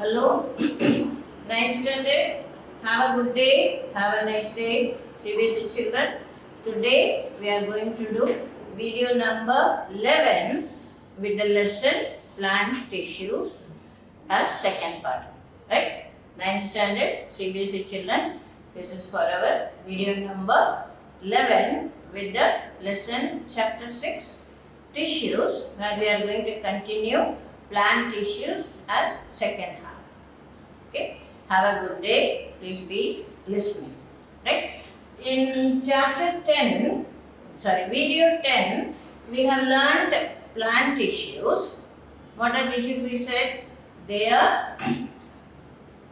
Hello, ninth standard. Have a good day. Have a nice day, Cbse children. Today we are going to do video number 11 with the lesson plant tissues as second part. Right? Ninth standard Cbse children. This is for our video number 11 with the lesson chapter 6 tissues, where we are going to continue plant tissues as second half. Okay, have a good day. Please be listening. Right? In chapter 10, video 10, we have learned plant tissues. What are tissues? We said they are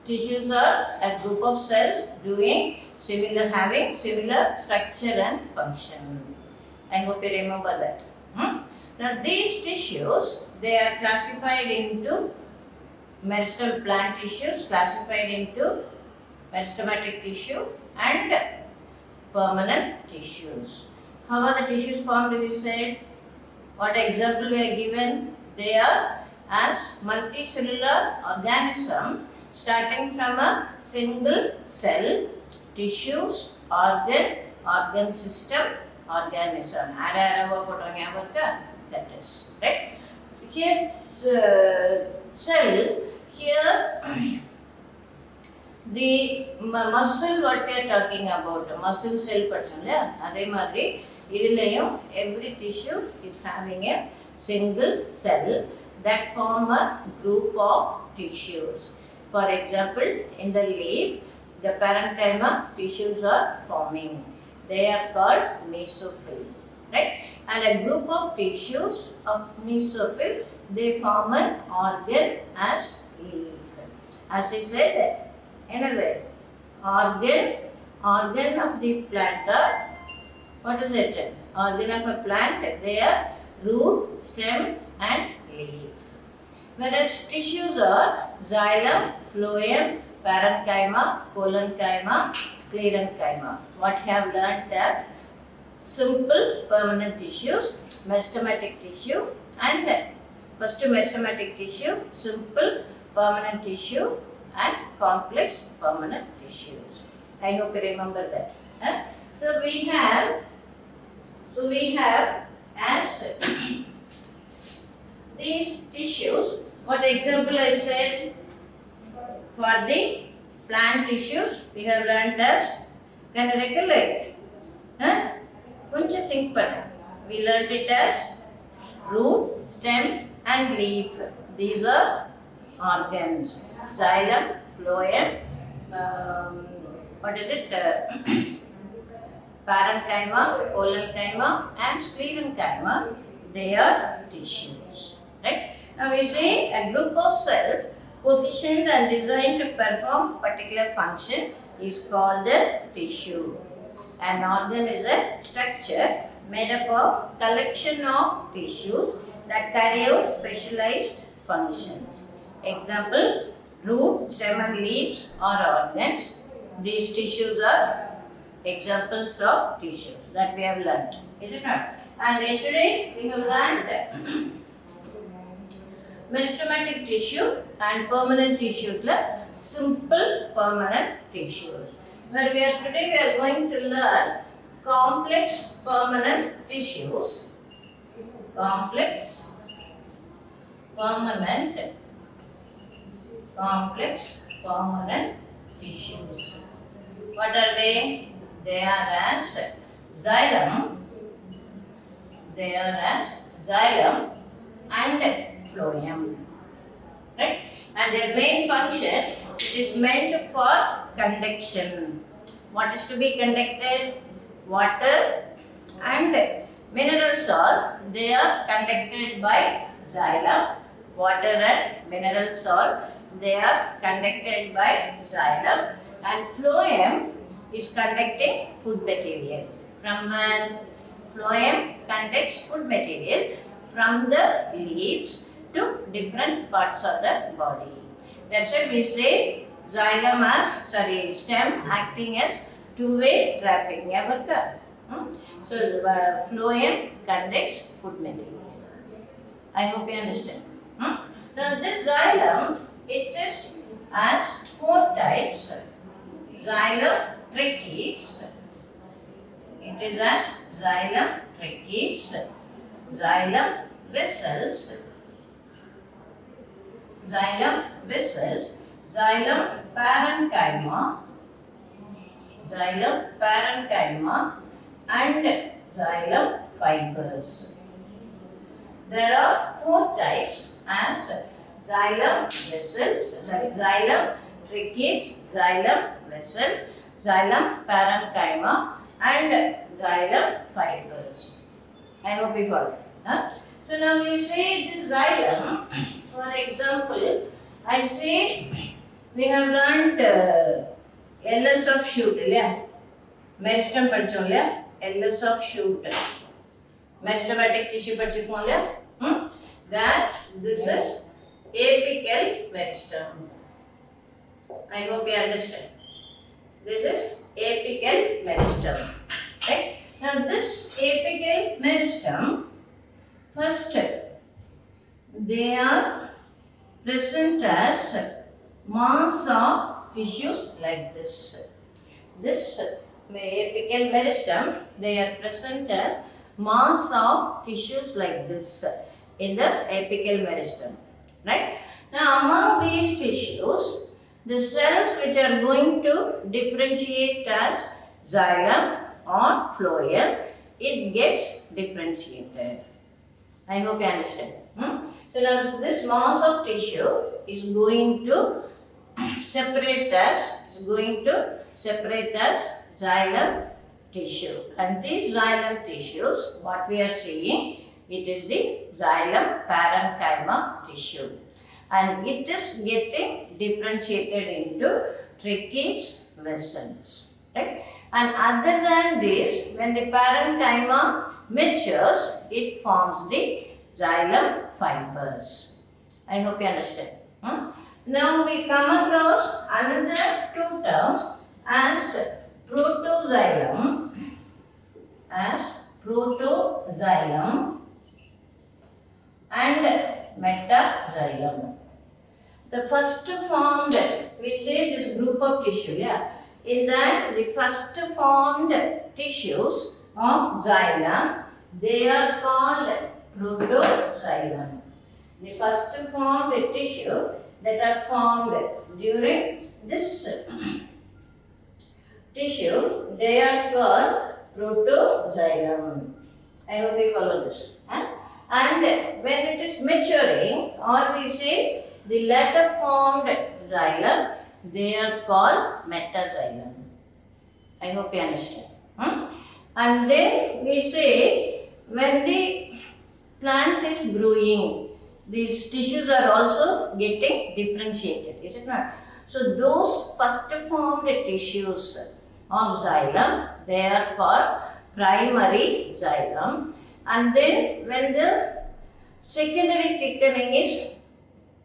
tissues are a group of cells having similar structure and function. I hope you remember that. Now these tissues, they are classified into meristem plant tissues, classified into meristematic tissue and permanent tissues. How are the tissues formed? We said, what example we are given? They are as multicellular organism starting from a single cell, tissues, organ system, organism. That is right. Here, cell. Here, the muscle. What we are talking about, muscle cell person. Yeah, every tissue is having a single cell that form a group of tissues. For example, in the leaf, the parenchyma tissues are forming. They are called mesophyll. Right? And a group of tissues of mesophyll, they form an organ as leaf. As I said, another organ of the plant are, what is it? Organ of a plant, they are root, stem and leaf. Whereas tissues are xylem, phloem, parenchyma, collenchyma, sclerenchyma. What I have learnt as simple permanent tissues, meristematic tissue, and first meristematic tissue, simple permanent tissue and complex permanent tissues. I hope you remember that. So we have as these tissues. What example I said for the plant tissues? We have learnt as, can you recollect? Think better. We learnt it as root, stem and leaf. These are organs. Xylem, phloem, parenchyma, collenchyma and sclerenchyma. They are tissues. Right? Now we say a group of cells positioned and designed to perform particular function is called a tissue. An organ is a structure made up of collection of tissues that carry out specialized functions. Example, root, stem and leaves are organs. These tissues are examples of tissues that we have learnt. Is it not? And yesterday we have learnt meristematic tissue and permanent tissues, simple permanent tissues. Today we are going to learn complex permanent tissues. Complex permanent tissues. What are they? They are as xylem. And phloem. Right? And their main function is meant for conduction. What is to be conducted? Water and mineral salts. They are conducted by xylem. Water and mineral salt, they are conducted by xylem. And phloem is conducting food material. From phloem conducts food material from the leaves to different parts of the body. That's why we say stem acting as two-way traffic. So phloem conducts food material. I hope you understand. Now this xylem it is as four types. Xylem trichetes. It is as xylem trichetes, xylem vessels, xylem vessels, xylem parenchyma, and xylem fibers. There are four types as xylem vessels, xylem trichetes, xylem vessel, xylem parenchyma, and xylem fibers. I hope you follow. Huh? So now we say this xylem. For example, I say we have learnt LS of shoot. Meristem படிச்சோம் இல்லையா? LS of shoot. Meristematic tissue படிச்சிருக்கோம் இல்லையா? That this is apical meristem. I hope you understand. This is apical meristem. Right? Now this apical meristem, first they are present as mass of tissues like this. This apical meristem, they are present as mass of tissues like this in the apical meristem. Right? Now among these tissues, the cells which are going to differentiate as xylem or phloem, it gets differentiated. I hope you understand. So now this mass of tissue is going to separate as xylem tissue. And these xylem tissues, what we are seeing, it is the xylem parenchyma tissue. And it is getting differentiated into trichetes vessels. Right? And other than this, when the parenchyma matures, it forms the xylem fibers. I hope you understand. Now we come across another two terms as protoxylem and metaxylem. The first formed, we say this group of tissue, in that the first formed tissues of xylem, they are called protoxylem. The first formed tissue that are formed during this tissue, they are called protoxylem. I hope you follow this. And when it is maturing, or we say the later formed xylem, they are called metaxylem. I hope you understand. And then we say when the plant is growing, these tissues are also getting differentiated, is it not? So those first formed tissues of xylem, they are called primary xylem. And then when the secondary thickening is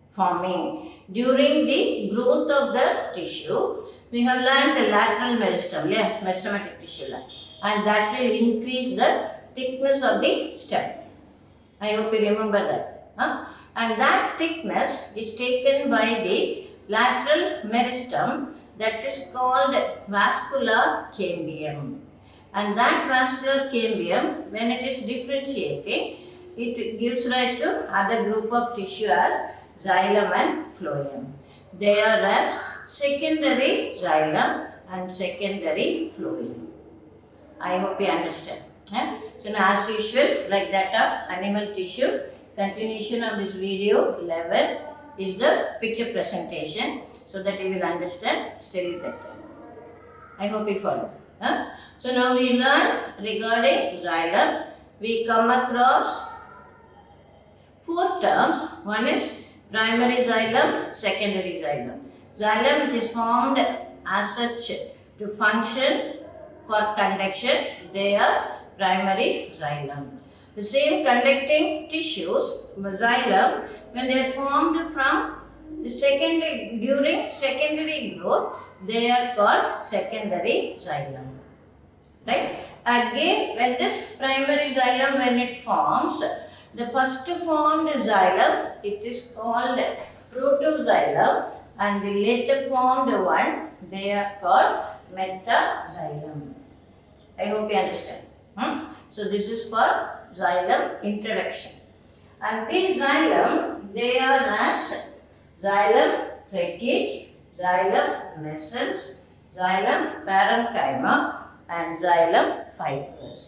forming during the growth of the tissue, we have learned the lateral meristem, meristematic tissue, and that will increase the thickness of the stem. I hope you remember that. And that thickness is taken by the lateral meristem, that is called vascular cambium. And that vascular cambium, when it is differentiating, it gives rise to other group of tissue as xylem and phloem. They are as secondary xylem and secondary phloem. I hope you understand. So now as usual, like that of animal tissue, continuation of this video 11 is the picture presentation, so that you will understand still better. I hope you follow. So now we learn regarding xylem. We come across four terms. One is primary xylem, secondary xylem. Xylem which is formed as such to function for conduction, they are primary xylem. The same conducting tissues, xylem, when they are formed from the during secondary growth, they are called secondary xylem. Right? Again, when this primary xylem, when it forms, the first formed xylem, it is called protoxylem, and the later formed one, they are called metaxylem. I hope you understand. So this is for xylem introduction. And these xylem, they are as xylem tracheates, xylem vessels, xylem parenchyma, and xylem fibers.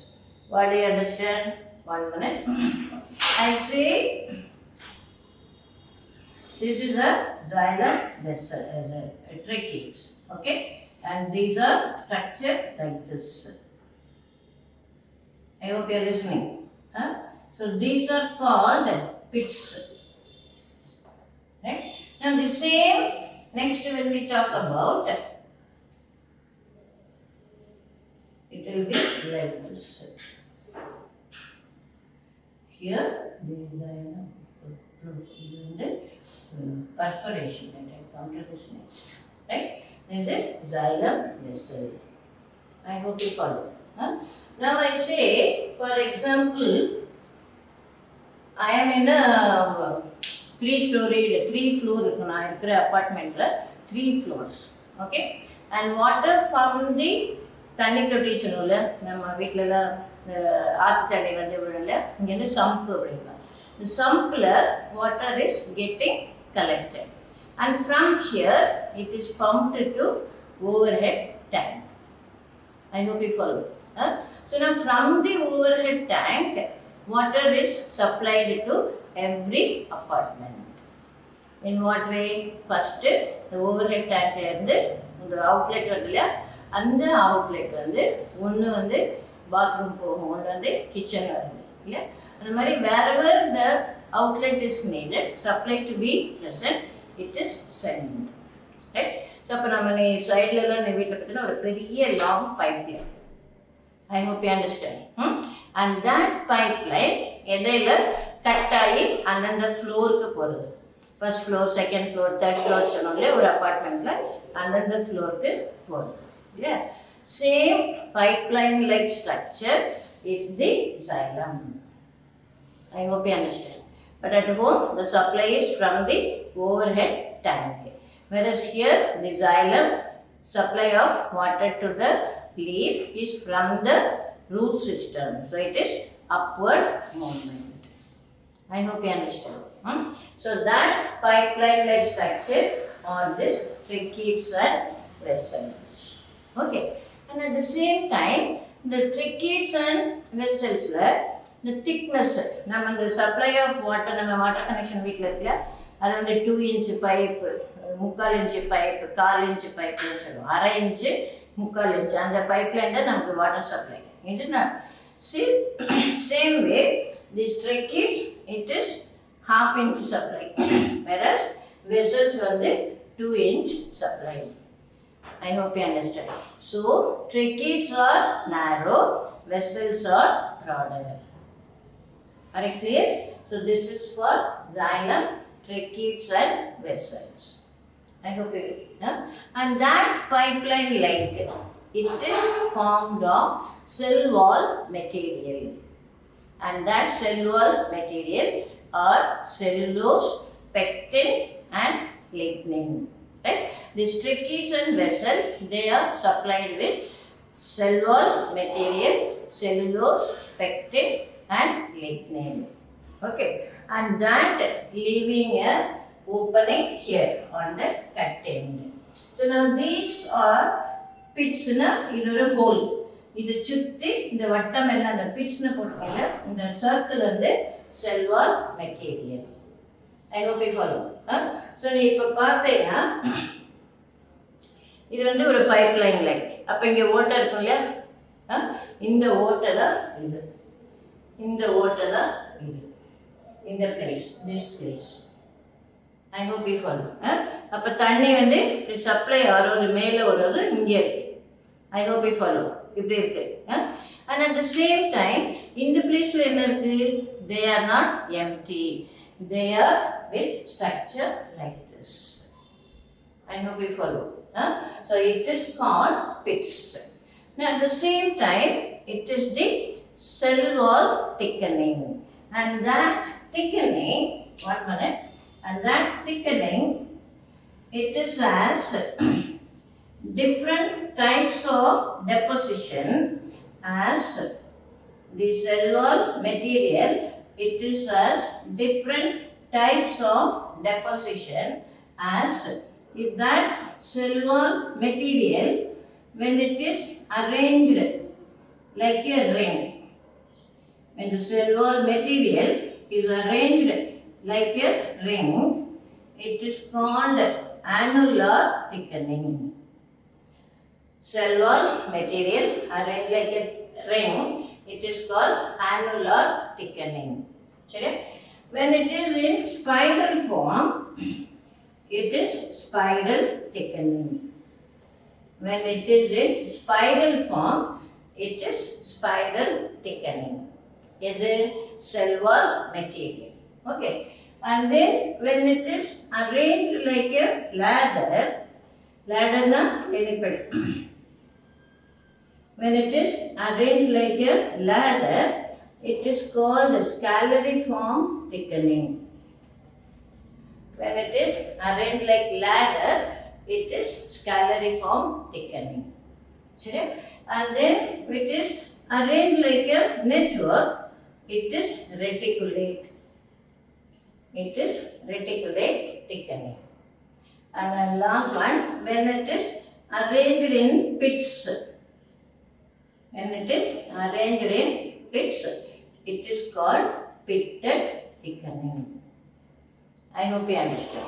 What do you understand? 1 minute. I say this is a xylem vessel, tracheates, okay? And these are structured like this. I hope you are listening. So these are called pits. Right? Now the same, next when we talk about, it will be like this. Here, the perforation, and I come to this next. Right? This is xylem vessel. I hope you follow. Now I say, for example, I am in a 3-floor apartment, 3 floors. Okay? And water from the தண்ணி தொட்டி சொன்னோம்ல, நம்ம வீட்டிலலாம் ஆற்று தண்ணி வந்து விடல, இங்கே வந்து சம்பு அப்படின்னா, இந்த சம்பில் water is getting collected, and from here it is pumped to overhead tank. I hope you follow. So now from the overhead tank, water is supplied to every apartment. In what way? First, the overhead tank இருந்து இந்த outlet வந்து இல்லையா, அந்த outlet வந்து ஒன்று வந்து bathroom போகும், ஒன்று வந்து கிச்சன் வருது இல்லையா. அந்த மாதிரி wherever the outlet is needed, supply to be present, it is sent. Right? So அப்போ நம்ம நீ சைட்லலாம் நீ வீட்டில் பார்த்தீங்கன்னா ஒரு பெரிய long pipeline. I hope you understand. And that pipeline இடையில கட் ஆகி அந்தந்த ஃப்ளோருக்கு போகிறது. First floor, second floor, third floor சொன்னோம்ல ஒரு அப்பார்ட்மெண்ட்டில் அந்தந்த ஃப்ளோருக்கு போகிறது. இல்லையா? Same pipeline like structure is the xylem. I hope you understand. But at home the supply is from the overhead tank. Whereas here the xylem supply of water to the leaf is from the root system. So it is upward movement. I hope you understand. So that pipeline like structure on this tracheids and vessels. Okay. And at the same time, the tracheids and vessels, the thickness, நம்ம இந்த supply of water, நம்ம water connection வீட்டில் இருக்குல்ல, அது வந்து 2 inch pipe, 3/4 inch pipe, 1/4 inch pipe சொல்லுவோம், 1/2 inch, 3/4 inch, அந்த pipeline தான் நமக்கு water supply. Is it not? See, same way, this tracheids, it is 1/2 inch supply, whereas vessels வந்து 2 inch supply. I hope you understand. So, tracheids are narrow, vessels are broader. Are you clear? So, this is for xylem, tracheids and vessels. I hope you know. And that pipeline like it is formed of cell wall material. And that cell wall material are cellulose, pectin and lignin. Right? These tracheids and vessels, they are supplied with cell wall material, cellulose, pectin and lignin. Okay. And that leaving a opening here on the cut end. So now these are pits, இது ஒரு whole, இது சுற்றி இந்த வட்டம் எல்லாம் அந்த பிட்ஸ்னு போட்டுக்கோங்க. இந்த சர்க்கிள் வந்து cell wall material. I hope you follow. So நீ இப்போ பார்த்தீங்கன்னா இது வந்து ஒரு பைப் லைன் லைன். அப்போ இங்கே ஓட்டை இருக்கும் இல்லையா, இந்த ஓட்டை தான் இது, இந்த ஓட்டை தான் இது, இந்த place, this place. I hope you follow. அப்போ தண்ணி வந்து சப்ளை ஆகிறது மேலே வருவது இங்கே இருக்கு. I hope you follow. இப்படி இருக்கு. And at the same time, இந்த பிளேஸில் என்ன இருக்கு? They are not empty. They are with structure like this. I hope you follow. So it is called pits. Now at the same time, it is the cell wall thickening. And that thickening, 1 minute, And that thickening, it is as different types of deposition as the cell wall material. It is as different types of deposition as if that cell wall material, when it is arranged like a ring, when the cell wall material is arranged like a ring, it is called annular thickening. Cell wall material arranged like a ring, it is called annular thickening. When it is in spiral form, it is spiral thickening. When it is in spiral form, it is spiral thickening. It is cell wall material. Okay. And then when it is arranged like a ladder na when it is arranged like a ladder, it is called scalariform thickening. When it is arranged like ladder, it is scalariform thickening. And then it is arranged like a network, it is reticulate. It is reticulate thickening. And then last one, when it is arranged in pits. When it is arranged in pits, it is called pitted thickening. I hope you understand.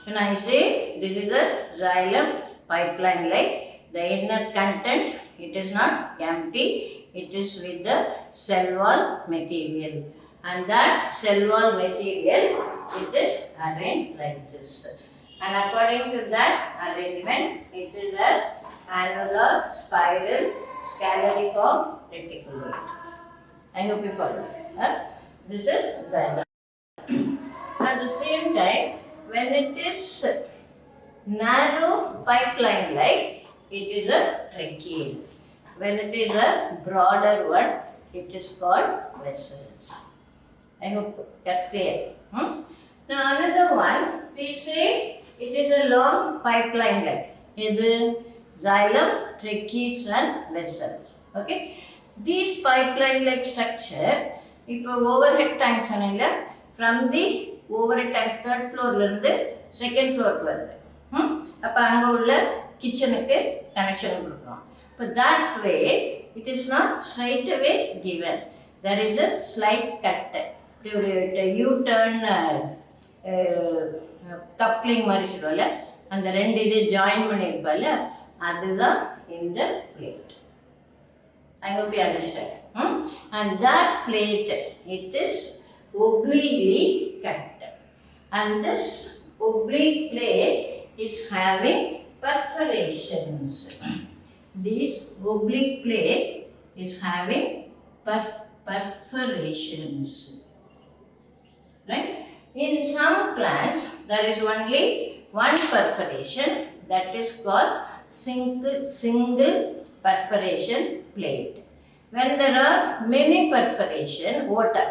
When I say this is a xylem pipeline like, the inner content, it is not empty, it is with the cell wall material. And that cell wall material, it is arranged like this. And according to that arrangement, it is as annular, spiral, scalariform, reticulate. I hope you follow. This is xylem. At the same time, when it is narrow pipeline like, it is a tracheal. When it is a broader one, it is called vessels. I hope you are clear. Now another one, we say it is a long pipeline like. This xylem, tracheates and vessels. Okay. These pipeline like structure, if overhead tanks from the overhead tank third floor to second floor க்கு வருது. அப்ப அங்க உள்ள கிச்சனுக்கு connection கொடுக்கிறோம். But that way it is not straight away given. There is a slight cut. ஒரு U-turn coupling மாதிரி சொல்லுவல, அந்த ரெண்டு இது ஜாயின் பண்ணியிருப்பல, அதுதான் இந்த plate. I hope you understand. And that plate, it is obliquely cut. And this oblique plate is having perforations. This oblique plate is having perforations. Right? In some plants, there is only one perforation, that is called single perforation plate. When there are many perforation of water.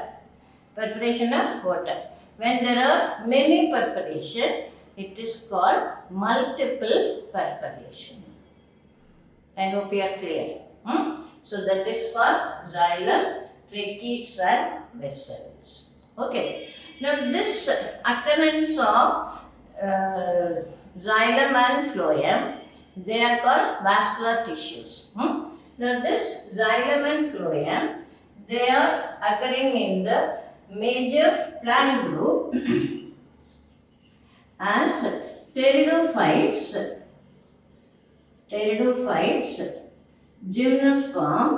When there are many perforation, it is called multiple perforation. I hope you are clear. So that is called xylem, tracheates and vessels. Okay. Now this occurrence of xylem and phloem, they are called vascular tissues. Now this xylem and phloem, they are occurring in the major plant group as pteridophytes, gymnosperm,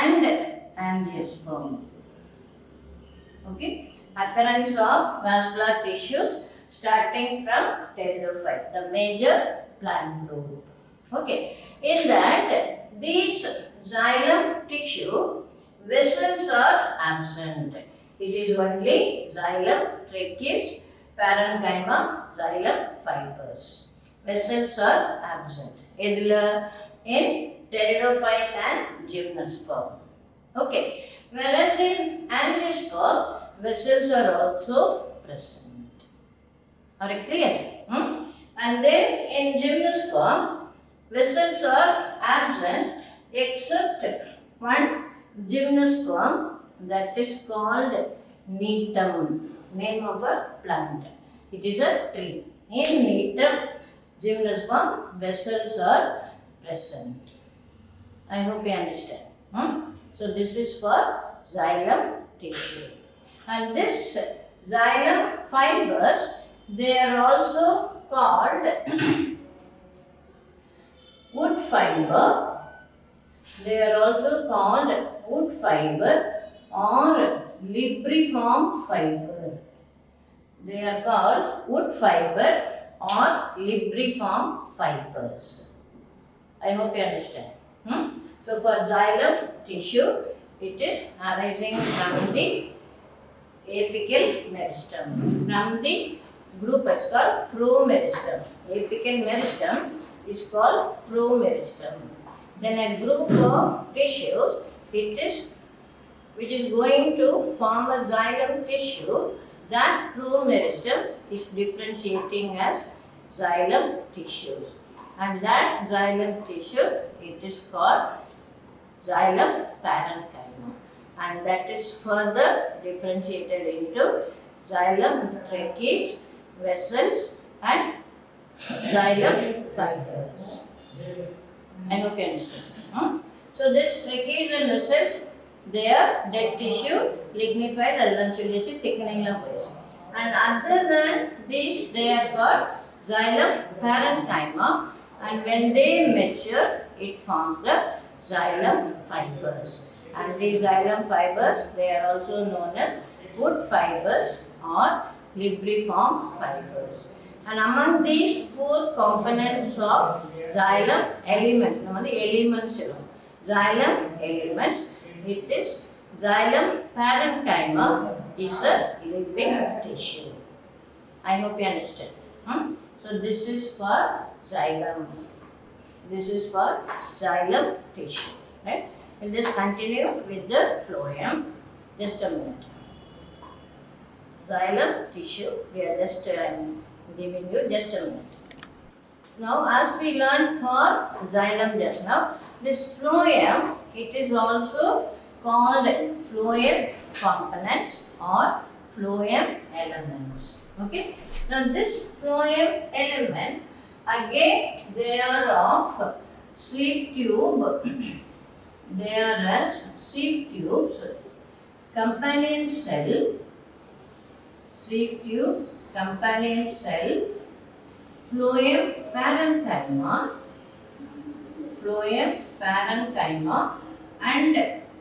and angiosperm. Okay, occurrence of vascular tissues starting from pteridophyte, the major plant group. Okay, in that these xylem tissue vessels are absent. It is only xylem, tracheates, parenchyma, xylem fibers. Vessels are absent. In pteridophyte and gymnosperm. Okay. Whereas in angiosperm, vessels are also present. Are it clear? And then in gymnosperm, vessels are absent except one gymnosperm, that is called neetum, name of a plant. It is a tree. In neetum, gymnosperm, vessels are present. I hope you understand. So this is for xylem tissue. And this xylem fibers, they are also called wood fiber. They are also called wood fiber or libriform fiber. They are called wood fiber or libriform fibers. I hope you understand. So for xylem tissue, it is arising from the apical meristem. From the group it's called promeristem. Apical meristem is called promeristem. Then a group of tissues, which is going to form a xylem tissue, that promeristem is differentiating as xylem tissues. And that xylem tissue, it is called xylem parenchyma. And that is further differentiated into xylem trachees, vessels and xylem fibers. I hope you understand. So this trachees and vessels, they are dead tissue, lignified alveolate thickening layers. And other than these, they are called xylem parenchyma, and when they mature, it forms the xylem fibers. And these xylem fibers, they are also known as wood fibers or libriform fibers. And among these four components of xylem elements, xylem elements, it is xylem parenchyma is a living tissue. I hope you understand. So this is for xylem. This is for xylem tissue. Right? We'll just continue with the phloem. Just a minute. Xylem tissue. We are just giving you just a minute. Now, as we learned for xylem just now, this phloem, it is also called phloem components or phloem elements. Okay. Now, this phloem element, again, they are of sweep tube. They are as sweep tubes, companion cell, sweep tube, companion cell, phloem parenchyma, and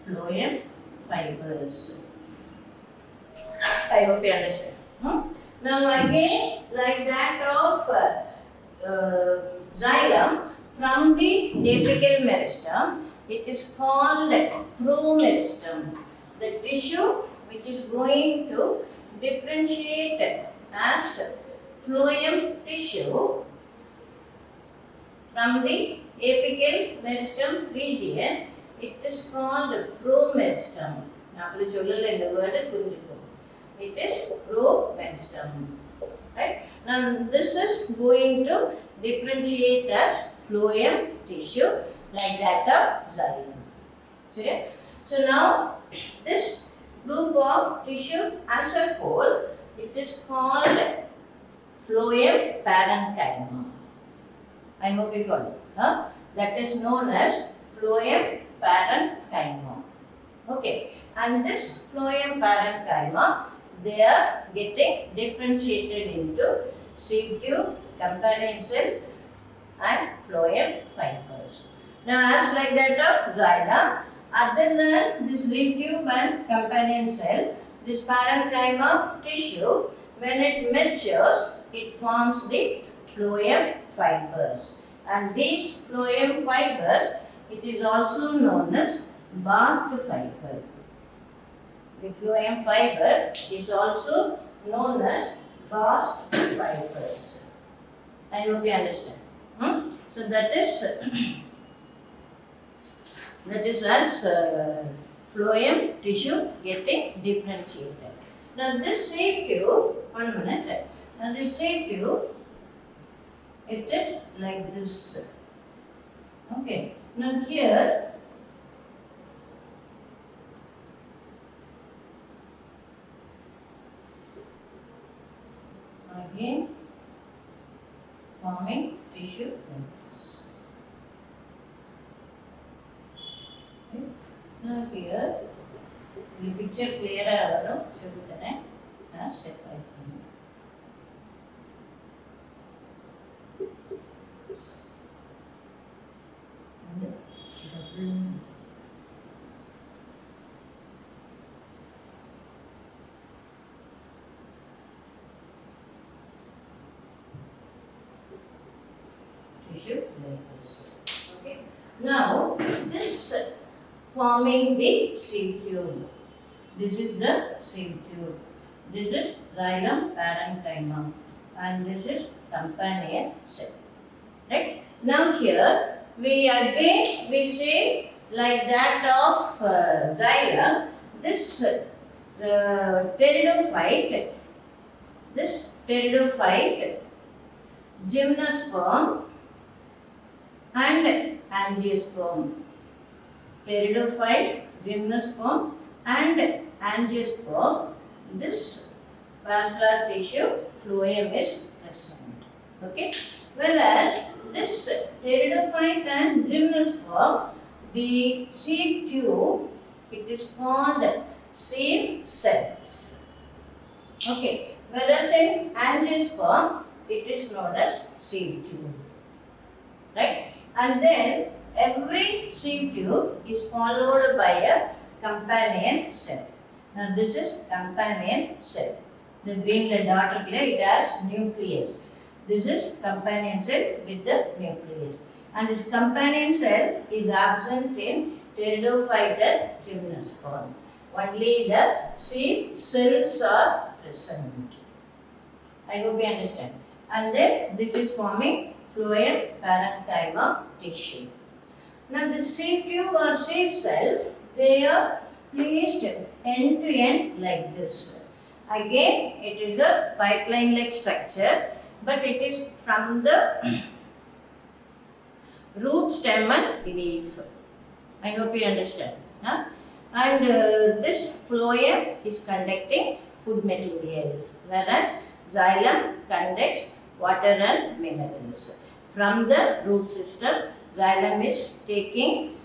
phloem fibers. I hope you understand. Now again, like that of xylem, from the apical meristem, it is called promeristem. The tissue which is going to differentiate as phloem tissue from the apical meristem region, it is called promeristem. It is promeristem. Right? Now this is going to differentiate as phloem tissue like that of xylem. Okay? So now this group of tissue as a whole, it is called phloem parenchyma. I hope you follow. That is known as phloem parenchyma. Okay. And this phloem parenchyma, they are getting differentiated into seed tube, companion cell and phloem fibers. Now as like that of xylem, other than this leaf tube and companion cell, this parenchyma tissue, when it matures, it forms the phloem fibers. And these phloem fibers, it is also known as bast fiber. The phloem fiber is also known as bast fibers. I hope you understand. So that is as phloem tissue getting differentiated. Now this seed tube, 1 minute. Now this seed tube, it is like this. Okay. Now here, again forming tissue like this. Okay. Now here, the picture clear avadum chedutane as separate. Tissue like this. Okay. Now this forming the seed tube. This is the seed tube. This is xylem parenchyma, and this is companion cell. Right. Now here we say like that of xylem. This pteridophyte, gymnosperm and angiosperm. Pteridophyte, gymnosperm and angiosperm. This vascular tissue phloem is present. Okay. Whereas this pteridophyte and gymnosperm, the seed tube, it is called seed cells. Okay. Whereas in angiosperm, it is known as seed tube. Right? And then every seed tube is followed by a companion cell. Now this is companion cell. The green dotted layer, it has nucleus. This is companion cell with the nucleus. And this companion cell is absent in pteridophyte and gymnosperm. Only the seed cells are present. I hope you understand. And then this is forming phloem parenchyma tissue. Now the seed tube or seed cells, they are placed end to end like this. Again, it is a pipeline-like structure, but it is from the root, stem and leaf. I hope you understand. Huh? And this phloem is conducting food material, whereas xylem conducts water and minerals. From the root system, xylem is taking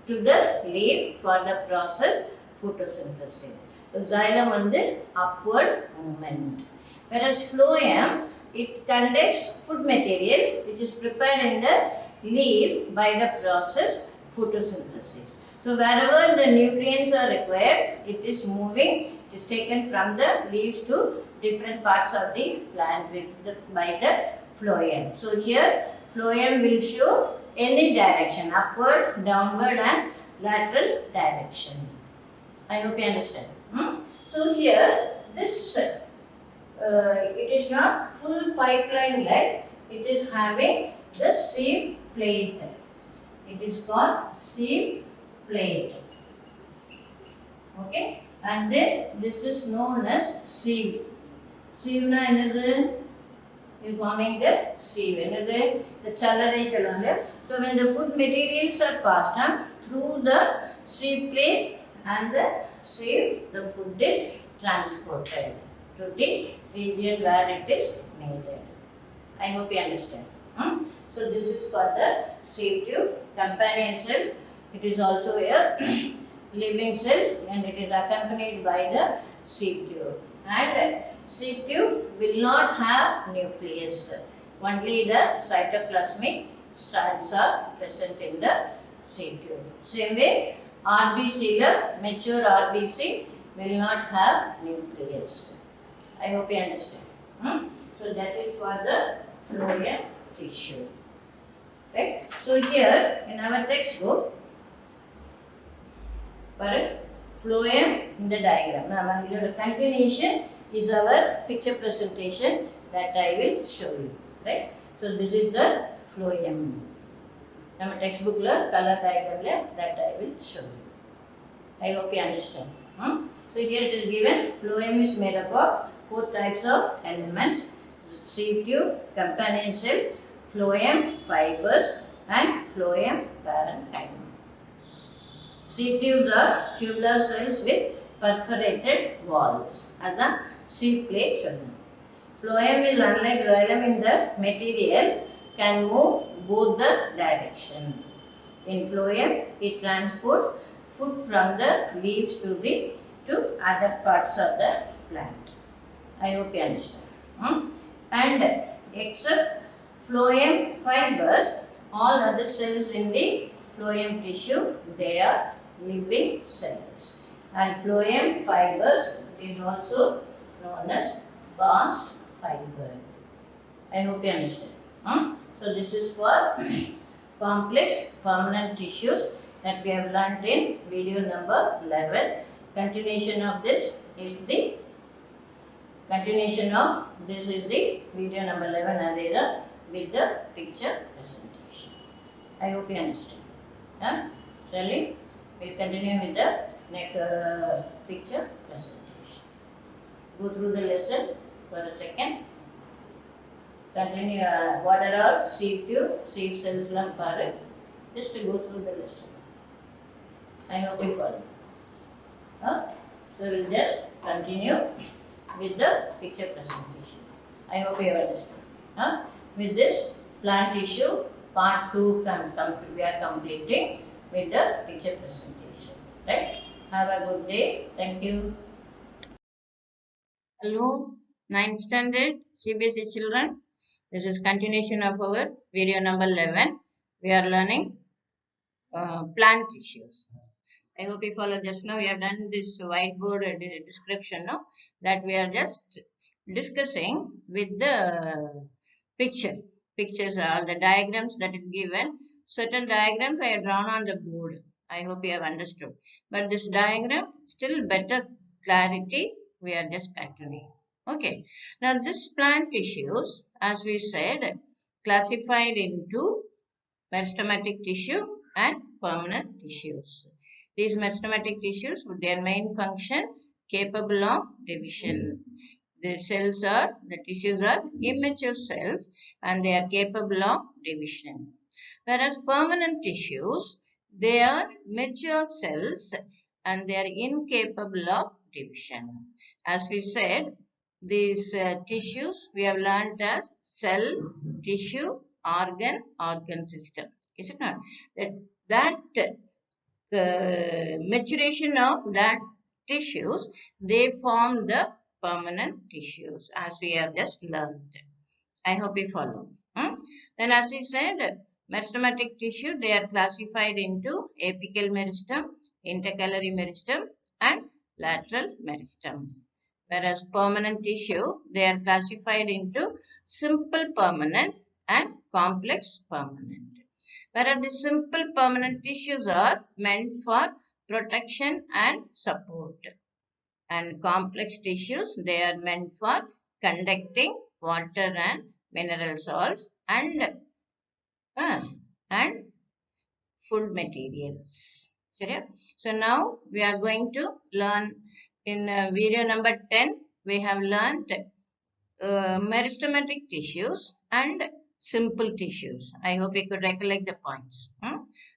to the leaf for the process photosynthesis. So xylem is upward movement. Whereas phloem, it conducts food material which is prepared in the leaf by the process photosynthesis. So wherever the nutrients are required, it is moving, it is taken from the leaves to different parts of the plant by the phloem. So here phloem will show any direction, upward, downward and lateral direction. I hope you understand. So here this it is not full pipeline like, it is having the seed plate. It is called seed plate. Okay, and then this is known as sieve. Sieve na enadhu? You forming the sieve. Enadhu? The challadai chalanga. So when the food materials are passed on through the sieve plate and the sieve, the food is transported to the region where it is needed. I hope you understand. So this is for the seed tube, companion cell. It is also a living cell and it is accompanied by the seed tube. And seed tube will not have nucleus. Only the cytoplasmic strands are present in the seed tube. Same way, RBC, the mature RBC will not have nucleus. I hope you understand. So that is for the phloem tissue. Right? So here in our textbook, for phloem in the diagram. Now the continuation is our picture presentation that I will show you. Right? So this is the phloem. Our textbook color diagram that I will show you. I hope you understand. So here it is given, phloem is made up of 4 types of elements: seed tube, companion cell, phloem, fibers, and phloem parenchyma. Seed tubes are tubular cells with perforated walls. That's seed plate. Phloem is unlike xylem in the material, can move both the direction. In phloem, it transports food from the leaves to other parts of the plant. I hope you understand. And except phloem fibers, all other cells in the phloem tissue, they are living cells. And phloem fibers is also known as bast fiber. I hope you understand. So this is for complex permanent tissues that we have learnt in video number 11. Continuation of this is the video number 11 Adeda with the picture presentation. I hope you understand. Shall we? We'll continue with the next picture presentation. Go through the lesson for a second. Continue. What are all seed tube, seed cells, lump just to go through the lesson. I hope you follow. So we'll just continue with the picture presentation. I hope you have understood. With this plant tissue part 2 we are completing with the picture presentation. Right? Have a good day. Thank you. Hello, 9th standard Cbse children. This is continuation of our video number 11. We are learning plant tissues. I hope you follow. Just now we have done this whiteboard description, no? That we are just discussing with the pictures are the diagrams that is given. Certain diagrams I have drawn on the board. I hope you have understood. But this diagram, still better clarity, we are just continuing. Okay. Now this plant tissues, as we said, classified into meristematic tissue and permanent tissues. These meristematic tissues, their main function, capable of division. The tissues are immature cells and they are capable of division. Whereas permanent tissues, they are mature cells and they are incapable of division. As we said, these tissues we have learnt as cell, tissue, organ system. Is it not? That maturation of that tissues, they form the permanent tissues as we have just learned. I hope you follow. Then as we said, meristematic tissue, they are classified into apical meristem, intercalary meristem and lateral meristem. Whereas permanent tissue, they are classified into simple permanent and complex permanent. Whereas the simple permanent tissues are meant for protection and support. And complex tissues, they are meant for conducting water and mineral salts and food materials. So now we are going to learn in video number 10, we have learned meristematic tissues and simple tissues. I hope you could recollect the points.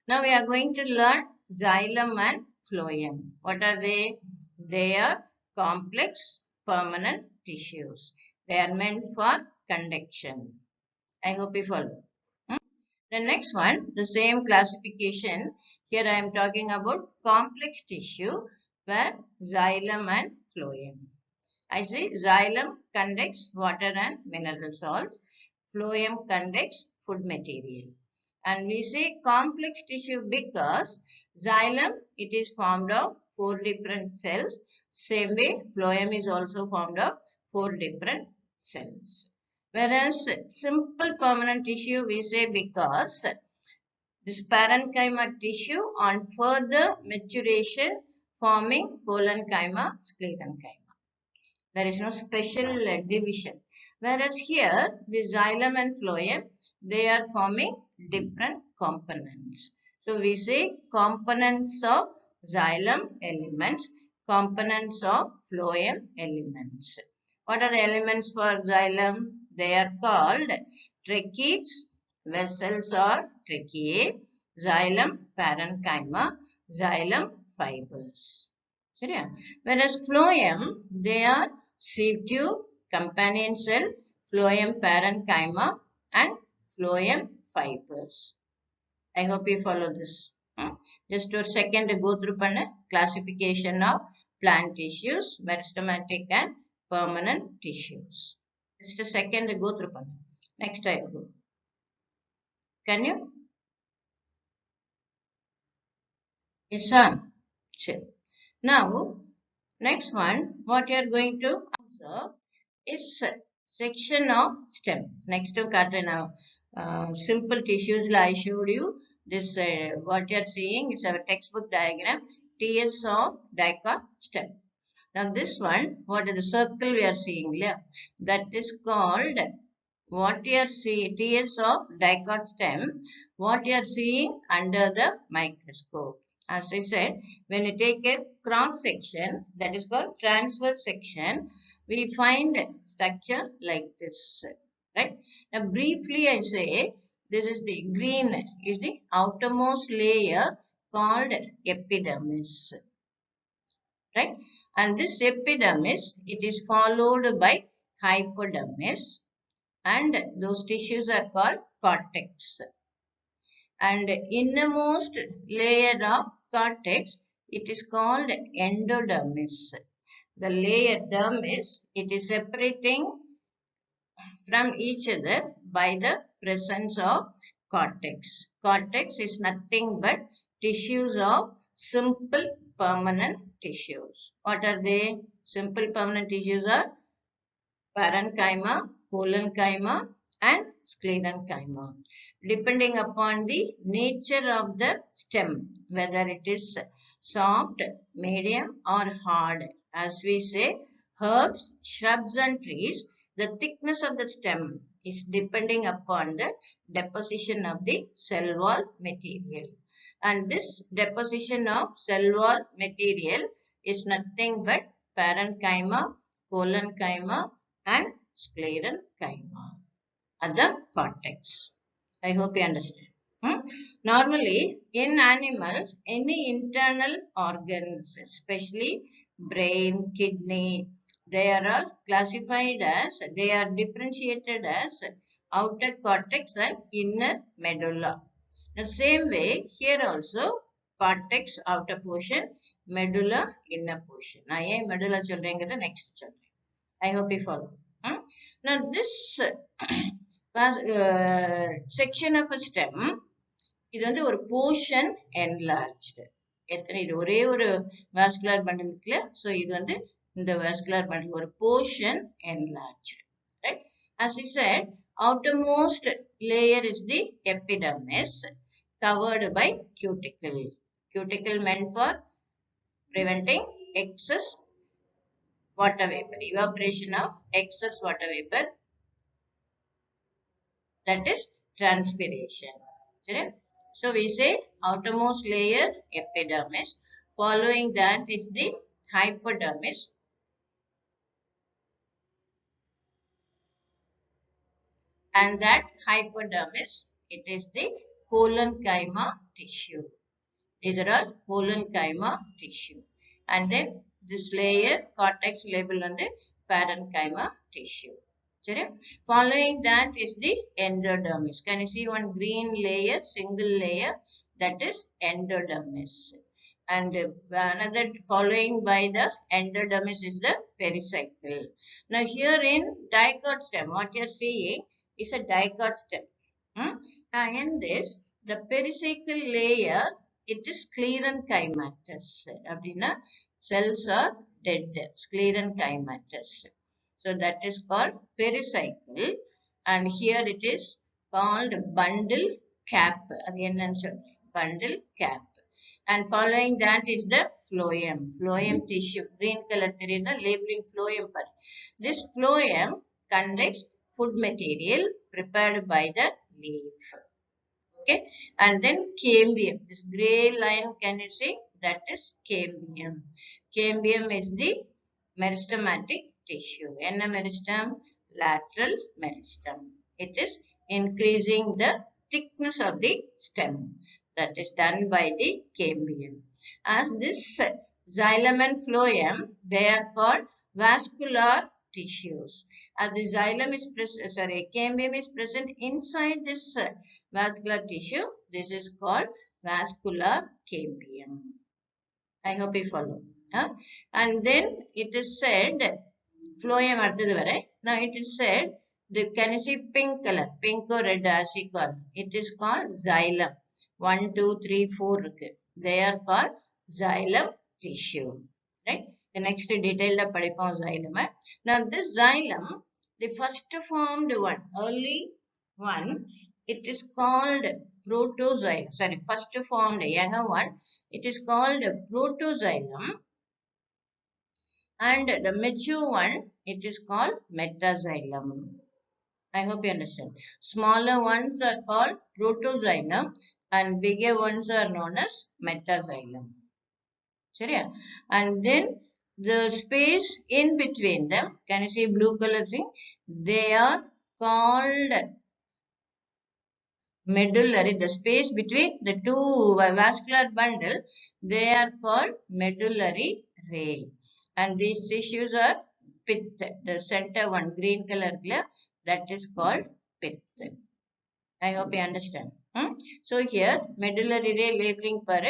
Now we are going to learn xylem and phloem. What are they? They are complex permanent tissues. They are meant for conduction. I hope you follow. The next one, the same classification. Here I am talking about complex tissue where xylem and phloem. I say xylem conducts water and mineral salts. Phloem conducts food material. And we say complex tissue because xylem, it is formed of 4 different cells. Same way, phloem is also formed of 4 different cells. Whereas simple permanent tissue, we say because this parenchyma tissue on further maturation forming collenchyma, sclerenchyma. There is no special division. Whereas here, the xylem and phloem, they are forming different components. So we say components of xylem elements, components of phloem elements. What are the elements for xylem? They are called tracheids, vessels or tracheae, xylem parenchyma, xylem fibers. சரியா? Whereas phloem, they are sieve tube, companion cell, phloem parenchyma and phloem fibers. I hope you follow this. Just ஒரு second go through பண்ண classification of plant tissues, meristematic and permanent tissues. Just a second go through பண்ண. Next I go. Can you? Yes, sir. Sure. Now, next one, what you are going to observe is section of stem. Next to காட்டுறேன் now. Simple tissues I showed you. This what you are seeing is our textbook diagram. TS of dicot stem. Now this one, what is the circle we are seeing here? That is called what you are seeing. TS of dicot stem. What you are seeing under the microscope. As I said, when you take a cross section, that is called transverse section, we find structure like this, right? Now briefly I say, this is the green is the outermost layer called epidermis, right? And this epidermis, it is followed by hypodermis, and those tissues are called cortex. And innermost layer of cortex, it is called endodermis. The layer dermis, it is separating from each other by the presence of cortex. Cortex is nothing but tissues of simple permanent tissues. What are they? Simple permanent tissues are parenchyma, collenchyma and sclerenchyma. Depending upon the nature of the stem, whether it is soft, medium or hard. As we say, herbs, shrubs and trees, the thickness of the stem is depending upon the deposition of the cell wall material. And this deposition of cell wall material is nothing but parenchyma, collenchyma and sclerenchyma at the cortex. I hope you understand. Normally, in animals, any internal organs, especially brain, kidney, they are all classified as, they are differentiated as outer cortex and inner medulla. The same way, here also, cortex outer portion, medulla inner portion. I am medulla children, the next children. I hope you follow. Now, this section of a stem, இது வந்து ஒரு portion enlarged. எத்தனை இது ஒரே ஒரு vascular bundle இருக்குல்ல, so இது வந்து இந்த வாஸ்குலர் பண்டில் ஒரு portion enlarged, right? As I said, outermost layer is the epidermis covered by cuticle. Cuticle meant for preventing excess water vapor, evaporation of excess water vapor, that is transpiration. So we say outermost layer epidermis, following that is the hypodermis, and that hypodermis, it is the collenchyma tissue. These are all collenchyma tissue. And then this layer cortex label on the parenchyma tissue. Following that is the endodermis. Can you see one green layer, single layer? That is endodermis. And another following by the endodermis is the pericycle. Now here in dicot stem, what you are seeing is a dicot stem. Now in this, the pericycle layer, it is sclerenchymatous. Abdina, cells are dead, sclerenchymatous. So that is called pericycle, and here it is called bundle cap. Bundle cap. And following that is the phloem. Phloem tissue. Green color the labeling phloem. This phloem conducts food material prepared by the leaf. Okay. And then cambium. This grey line, can you see? that is cambium. Cambium is the meristematic tissue. Enna meristem? Lateral meristem. It is increasing the thickness of the stem. That is done by the cambium. As this xylem and phloem, they are called vascular tissues. As the xylem is cambium is present inside this vascular tissue, this is called vascular cambium. I hope you follow. Huh? And then it is said, phloem அடுத்தது வரை. Now it is said, can you see pink color? Pink or red as you call. It is called xylem. 1, 2, 3, 4 இருக்கு. They are called xylem tissue. Right? The next detail படிப்போம் xylem. Now this xylem, the first formed one, early one, it is called protoxylem. Sorry, first formed younger one, it is called protoxylem. And the mature one, it is called metaxylem. I hope you understand. Smaller ones are called protoxylem and bigger ones are known as metaxylem. சரியா? And then the space in between them, can you see blue color thing? They are called medullary. The space between the two vascular bundle, they are called medullary rail. And these tissues are pith. The center one, green color, that is called pith. I hope you understand. So here, medullary rail labeling per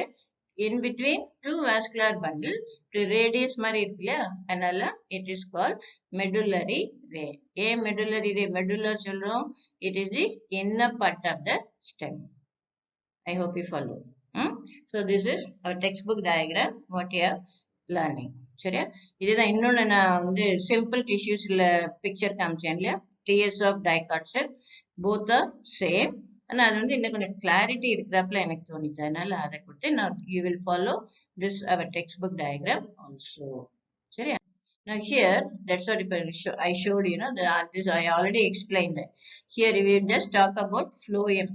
in between two vascular bundle to radius mari irukla, anala it is called medullary ray. A medullary ray, medulla solrom, it is the inner part of the stem. I hope you follow. So this is our textbook diagram, what you are learning. சரியா? இதுதான் இன்னொன்று நான் வந்து simple tissuesல picture காமிச்சேன் இல்லையா? Tiers of dicotyledon, both are same. ஆனால் அது வந்து இன்னும் கொஞ்சம் கிளாரிட்டி இருக்கிறாப்புல எனக்கு தோணிச்சு, அதனால அதை கொடுத்து நான் you will follow this our textbook diagram also. சரியா? Now here, that's what I showed you, this I already explained. Here we will just talk about phloem.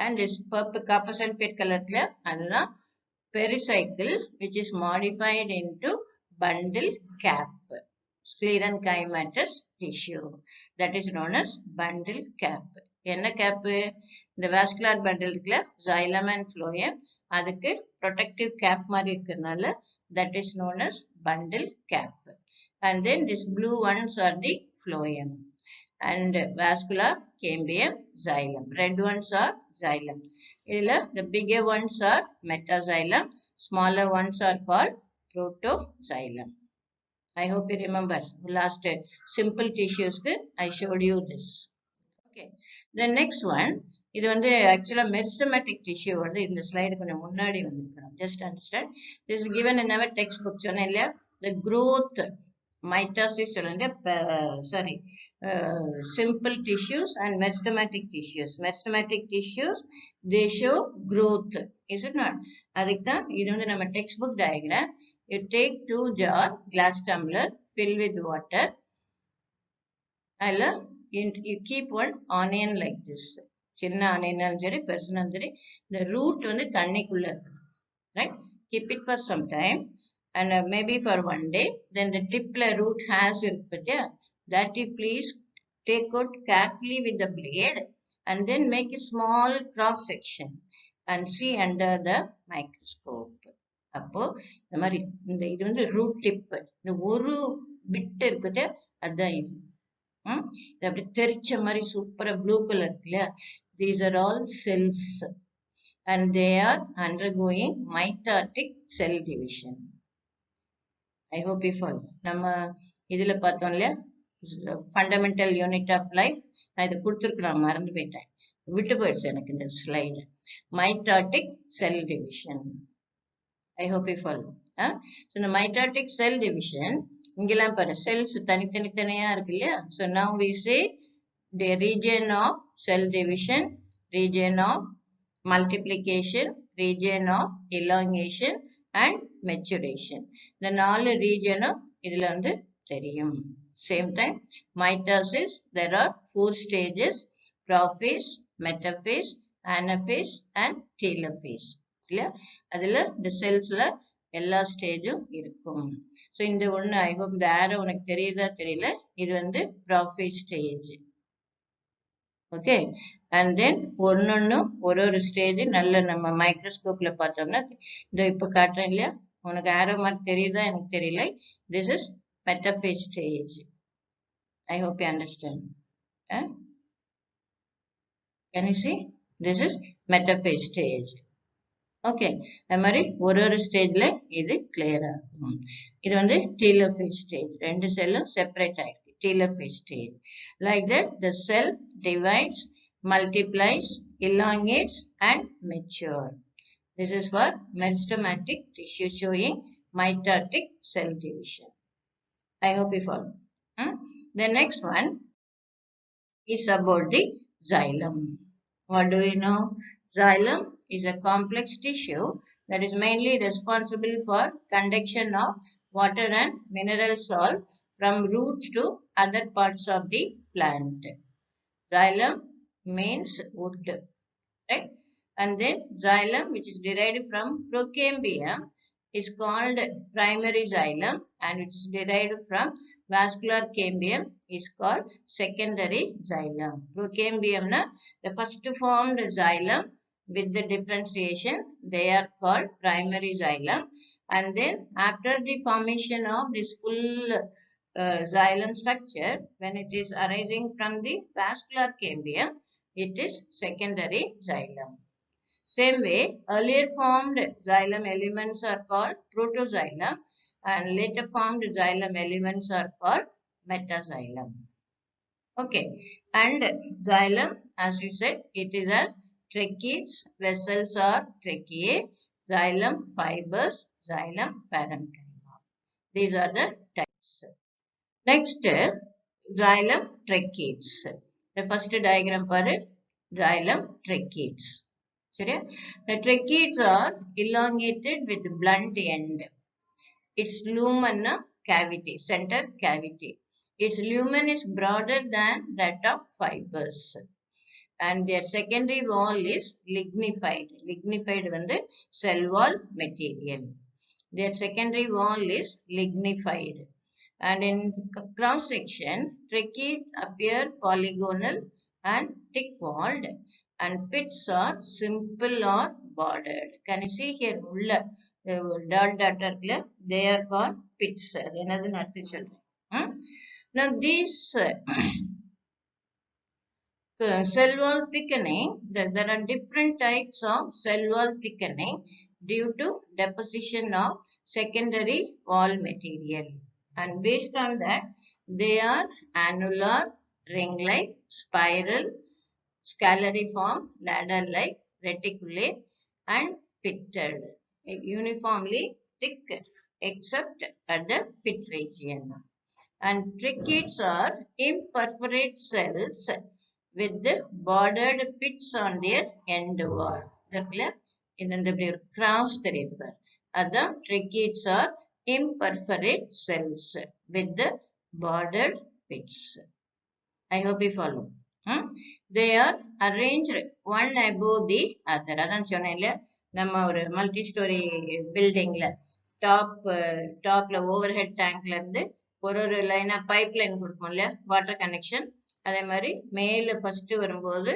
And this purple copper sulfate color, அதுதான் pericycle, which is modified into bundle cap. Sclerenchymatous tissue. That is known as bundle cap. என்ன cap? இந்த vascular bundle xylem and phloem, அதுக்கு protective cap மாதிரி இருக்கிறதுனால that is known as bundle cap. And then these blue ones are the phloem. And vascular cambium, xylem. Red ones are xylem. The bigger ones are metaxylem. Smaller ones are called protoxylem. I hope you remember. Last simple tissues, I showed you this. Okay. The next one, இது வந்து actually meristematic tissue வந்து இந்த slide கொஞ்சம் முன்னாடி வந்திருக்கணும். Just understand. This is given in our textbook. சொன்னேன் இல்லையா? The growth, mitosis சொல்லுங்க, simple tissues and meristematic tissues. Meristematic tissues, they show growth. Is it not? அதுக்கு தான் இது வந்து நம்ம textbook diagram. You take 2 jar, glass tumbler, fill with water. You keep one onion like this. சின்ன ஆனியனாலும் சரி, பெருசுனாலும் சரி, the root வந்து தண்ணிக்குள்ள இருக்கணும். Right? Keep it for some time. And maybe for 1 day, then the tip root has that you please take out carefully with the blade and then make a small cross section and see under the microscope. அப்போ இந்த மாதிரி இந்த இது வந்து root tip, இந்த ஒரு bit இருக்குது, அதுதான் இது. இது அப்படி தெரிச்ச மாதிரி சூப்பரா ப்ளூ கலர் இருக்குல்ல, these are all cells and they are undergoing mitotic cell division. I hope you follow. நம்ம இதுல பார்த்தோம் இல்லையா, ஃபண்டமெண்டல் யூனிட் ஆஃப் லைஃப், நான் இதை கொடுத்துருக்கு, நான் மறந்து போயிட்டேன், விட்டு போயிடுச்சு எனக்கு இந்த slide. Mitotic cell division. I hope you follow. So the mitotic cell division, இங்கெல்லாம் பாரு cells தனித்தனியா இருக்கு இல்லையா. So now we say the region of cell division, region of multiplication, region of elongation and maturation. இந்த 4 region இதுல வந்து தெரியும். Same time, mitosis, there are 4 stages: prophase, metaphase, anaphase and telophase. இல்லையா? அதில் இந்த செல்ஸில் எல்லா ஸ்டேஜும் இருக்கும். ஸோ இந்த ஒன்று ஐ ஹோப் இந்த ஆரோ உனக்கு தெரியுதா தெரியல, இது வந்து ப்ராஃபேஸ் ஸ்டேஜ். ஓகே, அண்ட் தென் ஒன்னொன்னு ஒரு ஸ்டேஜ் நல்ல நம்ம மைக்ரோஸ்கோப்ல பார்த்தோம்னா இந்த இப்போ காட்டுறேன் இல்லையா, உனக்கு ஆரோ மாதிரி தெரியுதா எனக்கு தெரியல. This is metaphase stage. I hope you understand. Can you see? This is metaphase stage. Okay, அது மாதிரி ஒரு ஸ்டேஜ்ல இது கிளியர் ஆகும். இது வந்து டீலோஃபேஸ் ஸ்டேஜ். ரெண்டு செல்லும் செப்பரேட் ஆயிருக்கு. Telophaze stage. Like that, the cell divides, multiplies, elongates, and mature. This is for meristematic tissue showing mitotic cell division. I hope you follow. The next one is about the xylem. What do we know? Xylem is a complex tissue that is mainly responsible for conduction of water and mineral salt from roots to other parts of the plant. Xylem means wood, right? And then xylem, which is derived from procambium, is called primary xylem, and which is derived from vascular cambium is called secondary xylem. Procambium, the first formed xylem with the differentiation, they are called primary xylem. And then after the formation of this full xylem structure, when it is arising from the vascular cambium, it is secondary xylem. Same way, earlier formed xylem elements are called protoxylem, and later formed xylem elements are called metaxylem. Okay, and xylem, as you said, it is as tracheids, vessels are tracheae, xylem fibers, xylem parenchyma. These are the types. Next, xylem tracheids. The first diagram for xylem tracheids. The tracheids are elongated with blunt end. Its lumen cavity, center cavity. Its lumen is broader than that of fibers. And their secondary wall is lignified. Lignified வந்து cell wall material. Their secondary wall is lignified. And in cross section, tracheids appear polygonal and thick-walled, and pits are simple or bordered. Can you see here? Dot, they are called pits. Another natural. Now these cell wall thickening, there are different types of cell wall thickening due to deposition of secondary wall material. And based on that, they are annular, ring-like, spiral, scalariform, ladder-like, reticulate, and pitted. Uniformly thick except at the pit region. And tracheids are imperforate cells with the bordered pits on their end wall. இந்த cross தெரியுது. அதான் tracheids are imperforate cells with the bordered pits. I hope you follow. They are arranged one above the other. அதான் சொன்னேன் இல்லையா, நம்ம ஒரு multi story பில்டிங்ல டாப்ல ஓவர் ஹெட் டேங்க்ல இருந்து ஒரு லைனா பைப் லைன் கொடுப்போம் இல்லையா, வாட்டர் கனெக்ஷன். அதே மாதிரி மேல ஃபர்ஸ்ட் வரும்போது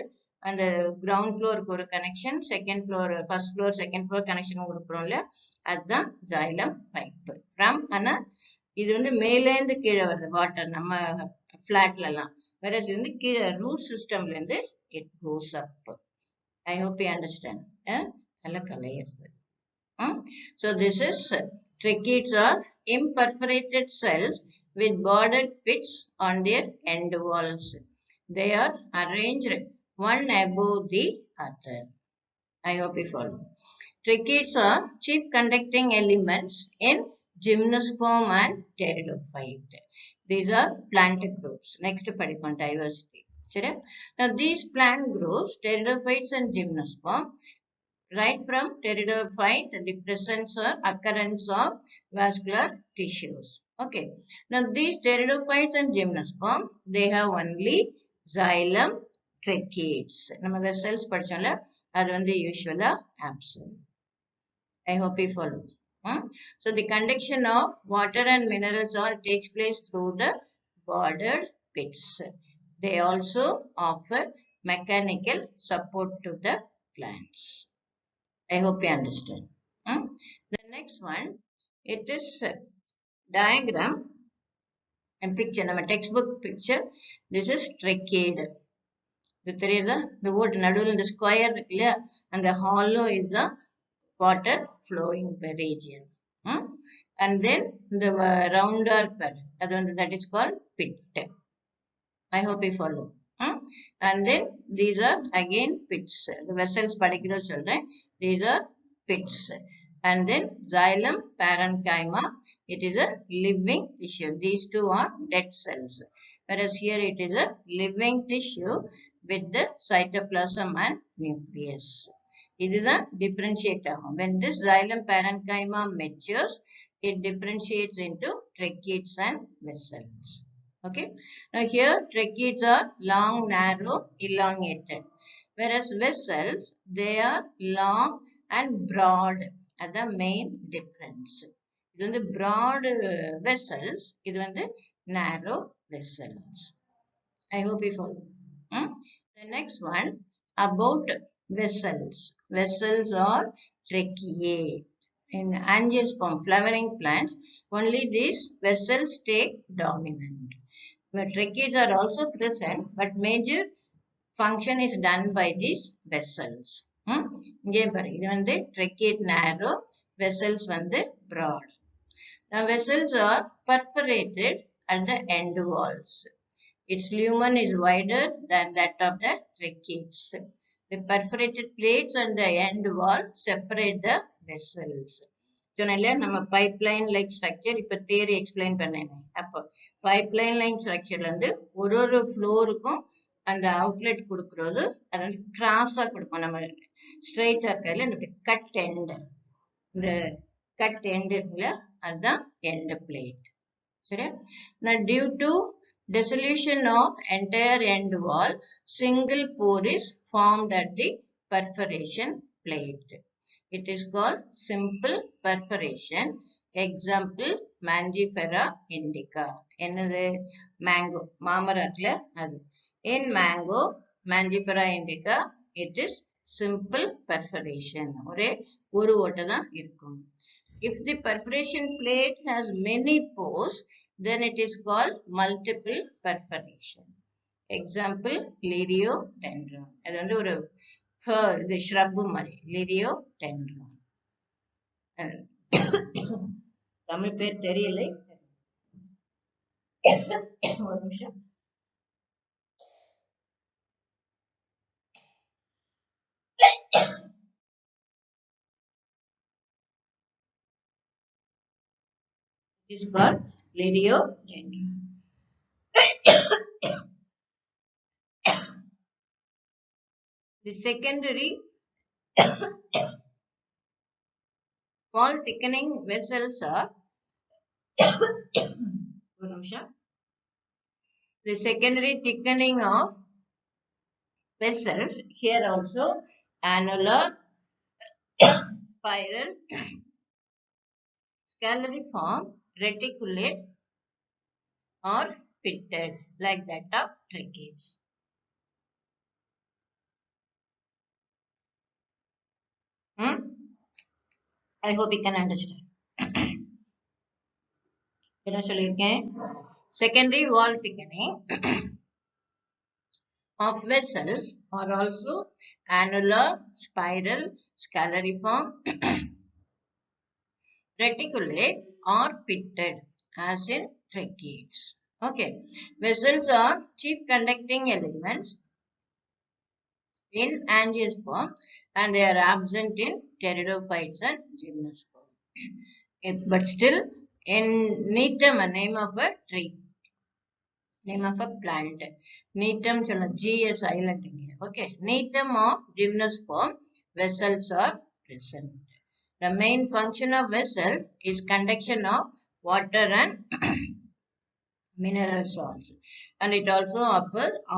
அந்த கிரவுண்ட் ஃப்ளோருக்கு ஒரு connection, second floor first floor second floor connection கொடுக்குறோம் இல்லையா, அதுதான் xylem பைப். ஃப்ரம் ஆனா இது வந்து மேலேருந்து கீழே வருது வாட்டர் நம்ம ஃபிளாட்ல எல்லாம், வேற இது வந்து கீழே ரூட் சிஸ்டம்ல இருந்து it goes up. I hope you understand. நல்ல கலையிறது. So this is tracheids are imperforated cells with bordered pits on their end walls. They are arranged one above the other. I hope you follow. Tracheids are chief conducting elements in gymnosperm and pteridophyte. These are plant groups. Next படிப்போம் diversity. Now these plant groups, pteridophytes and gymnosperm, right from pteridophyte, the presence or occurrence of vascular tissues. Okay. Now these pteridophytes and gymnosperm, they have only xylem tracheids. நம்ம vessels படிச்சோம்ல, அது வந்து usually absent. I hope you follow. Hmm? So the conduction of water and mineral salt takes place through the bordered pits. They also offer mechanical support to the plants. I hope you understand. Hmm? The next one, it is diagram and picture. Our textbook picture. This is trachea. இது தெரியுதா இந்த ஓட்டு நடுவில் இந்த square இருக்கு இல்லையா அந்த hollow is the water flowing region and then இந்த ரவுண்டா இருப்பார் அது வந்து that is called pit I hope you follow. And then these are again pits. The vessels particular children, these are pits. And then xylem parenchyma, it is a living tissue. These two are dead cells. Whereas here it is a living tissue with the cytoplasm and nucleus. It is a differentiator. When this xylem parenchyma matures, it differentiates into tracheids and vessels. Okay. Now here tracheids are long, narrow, elongated. Whereas vessels, they are long and broad at the main difference. இது வந்து broad vessels, இது வந்து narrow vessels. I hope you follow. The next one about vessels. Vessels are tracheae. In angiosperm flowering plants, only these vessels take dominant. But tracheids are also present, but major function is done by these vessels. இங்கே பாரு இது வந்து tracheids narrow, vessels வந்து broad. Now vessels are perforated at the end walls. Its lumen is wider than that of the tracheids. The perforated plates and the end wall separate the vessels. சொன்னேன்ல நம்ம pipeline like structure இப்போ theory explain பண்ணேன் அப்போ pipeline line ஸ்ட்ரக்சர்ல வந்து ஒரு ஃப்ளோருக்கும் அந்த outlet கொடுக்கறது அது வந்து கிராஸாக கொடுப்போம் நம்ம ஸ்ட்ரெயிட்டாக இருக்கிறதுல இந்த கட் எண்டு இந்த கட் எண்டு இருக்குல்ல அதுதான் எண்டு பிளேட் சரியா நான் due to dissolution of entire end wall, single pore is formed at the perforation plate. It is called simple perforation. Example, Mangifera indica. என்னது mango. மாமரத்துல அது. In mango, Mangifera indica, it is simple perforation. ஒரே ஒரு ஓட்டை தான் இருக்கும். If the perforation plate has many pores, then it is called multiple perforation. Example, Liriodendron. அது வந்து ஒரு இது shrub மாதிரி Liriodendron. தமிழ் பேர் தெரியல ஒரு நிமிஷம் It is called Liriodendron. The secondary wall thickening vessels are the secondary thickening of vessels here also annular, spiral, scalariform, reticulate or pitted like that of tracheids. I hope you can understand. என்ன சொல்லியிருக்கேன் secondary wall thickening of vessels are also annular, spiral, scalariform, reticulate or pitted as in tracheids. Okay, vessels are chief conducting elements in angiosperm and they are absent in pteridophytes and gymnosperm. But still in netum, a name of a tree, name of a plant. Netum GS silent here. Okay, netum of gymnosperm vessels are present. The main function of vessel is conduction of water and mineral salts, and it also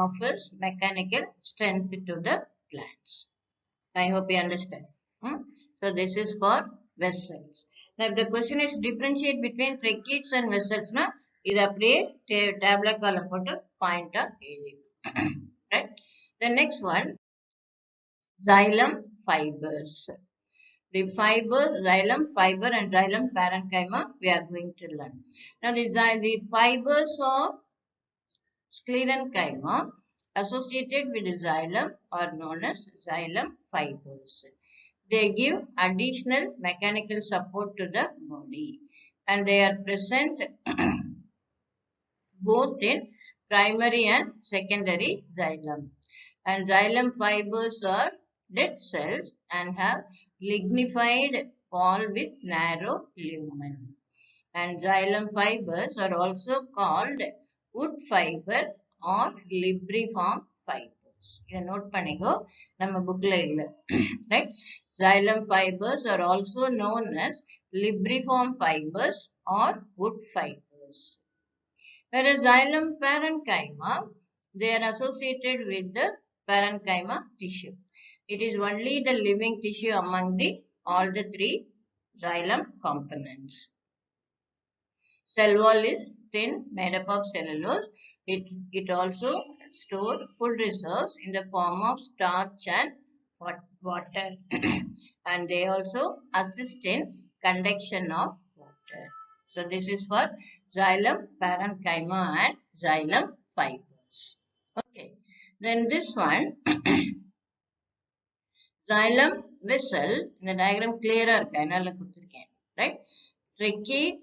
offers mechanical strength to the plants. I hope you understand. So this is for vessels. Now, if the question is differentiate between tracheids and vessels, na, இது அப்படியே டேப்ல காலம் போட்டு பாயிண்டா எழுதி. Right? The next one, xylem fibers. The fibers, xylem fiber and xylem parenchyma, we are going to learn. Now, the fibers of sclerenchyma associated with the xylem are known as xylem fibers. They give additional mechanical support to the body, and they are present both in primary and secondary xylem. And xylem fibers are dead cells and have lignified wall with narrow lumen. And xylem fibers are also called wood fiber or libriform fibers. இதை note பண்ணிக்கோ, நம்ம புக்ல இல்ல. Right? Xylem fibers are also known as libriform fibers or wood fibers. Whereas xylem parenchyma, they are associated with the parenchyma tissue. It is only the living tissue among all the three xylem components. Cell wall is thin, made up of cellulose. It also stores food reserves in the form of starch and water. And they also assist in conduction of water. So this is for xylem parenchyma and xylem fibers. Okay. Then this one, xylem vessel, இந்த diagram clear இருக்கா, என்னால கொடுத்திருக்கேன். Right? Tracheid,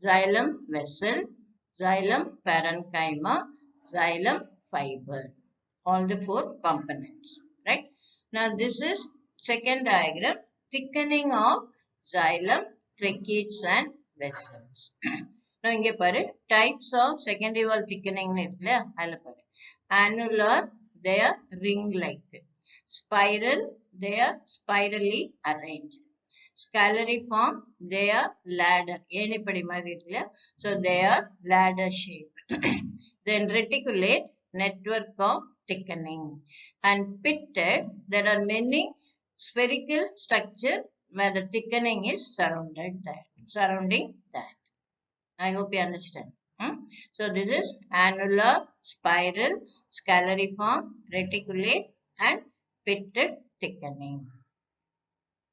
xylem vessel, xylem parenchyma, xylem fiber. All the four components. Right? Now this is second diagram, thickening of xylem, tracheids and vessels. Now இங்கே பாரு, types of secondary wall thickening இருக்குல்ல, அதில் பாரு. Annular, they are ring-like. Spiral, they are spirally arranged. Scalariform, they are ladder. ஏணிப்படி மாதிரி இருக்குல்ல, so they are ladder shape. Then reticulate, network of thickening. And pitted, there are many spherical structure where the thickening is surrounding that. I hope you understand. So this is annular, spiral, scalariform, reticulate and pitted thickening.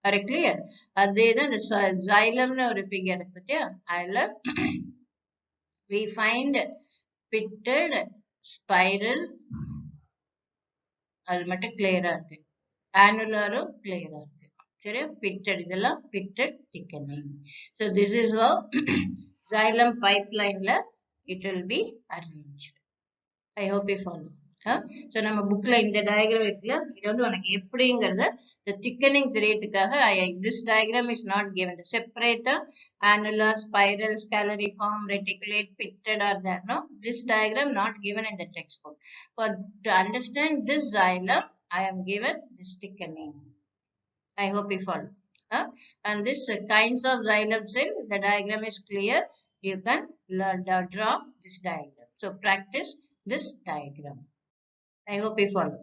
Are you clear? அதே தான் இந்த xylemனு ஒரு figure இருக்கு பத்தியா, அதுல we find pitted, spiral, அது மட்டும் clear இருக்கு. Annularum clear இருக்கு. சரியா? Pitted, இதெல்லாம் pitted thickening. So this is how xylem pipeline it will be arranged. I hope you follow. So நம்ம bookல இந்த diagram இருக்குல்ல, இது வந்து உனக்கு எப்படிங்கிறத the thickening தெரியறதுக்காக this diagram is not given. The separator, annular, spiral, scalariform, reticulate, pitted are there. No, this diagram not given in the textbook. For to understand this xylem, I have given this thickening. I hope you follow. And this kinds of xylem cell, the diagram is clear. You can learn draw this diagram. So practice this diagram. I hope you follow.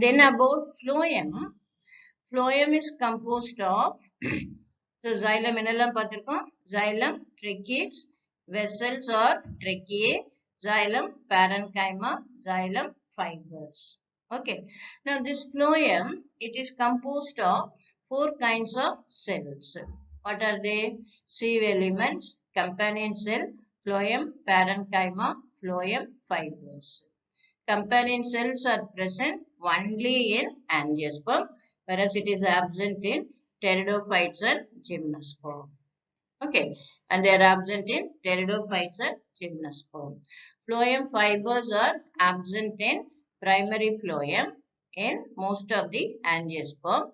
Then about phloem. Phloem is composed of so xylem enellam paathirukom, xylem tracheids, vessels or tracheae, xylem parenchyma, xylem fibers. Okay. Now this phloem, it is composed of 4 kinds of cells. What are they? Sieve elements, companion cell, phloem, parenchyma, phloem, fibers. Companion cells are present only in angiosperm, whereas it is absent in pteridophytes and gymnosperm. Okay, and they are absent in pteridophytes and gymnosperm. Phloem fibers are absent in primary phloem in most of the angiosperm,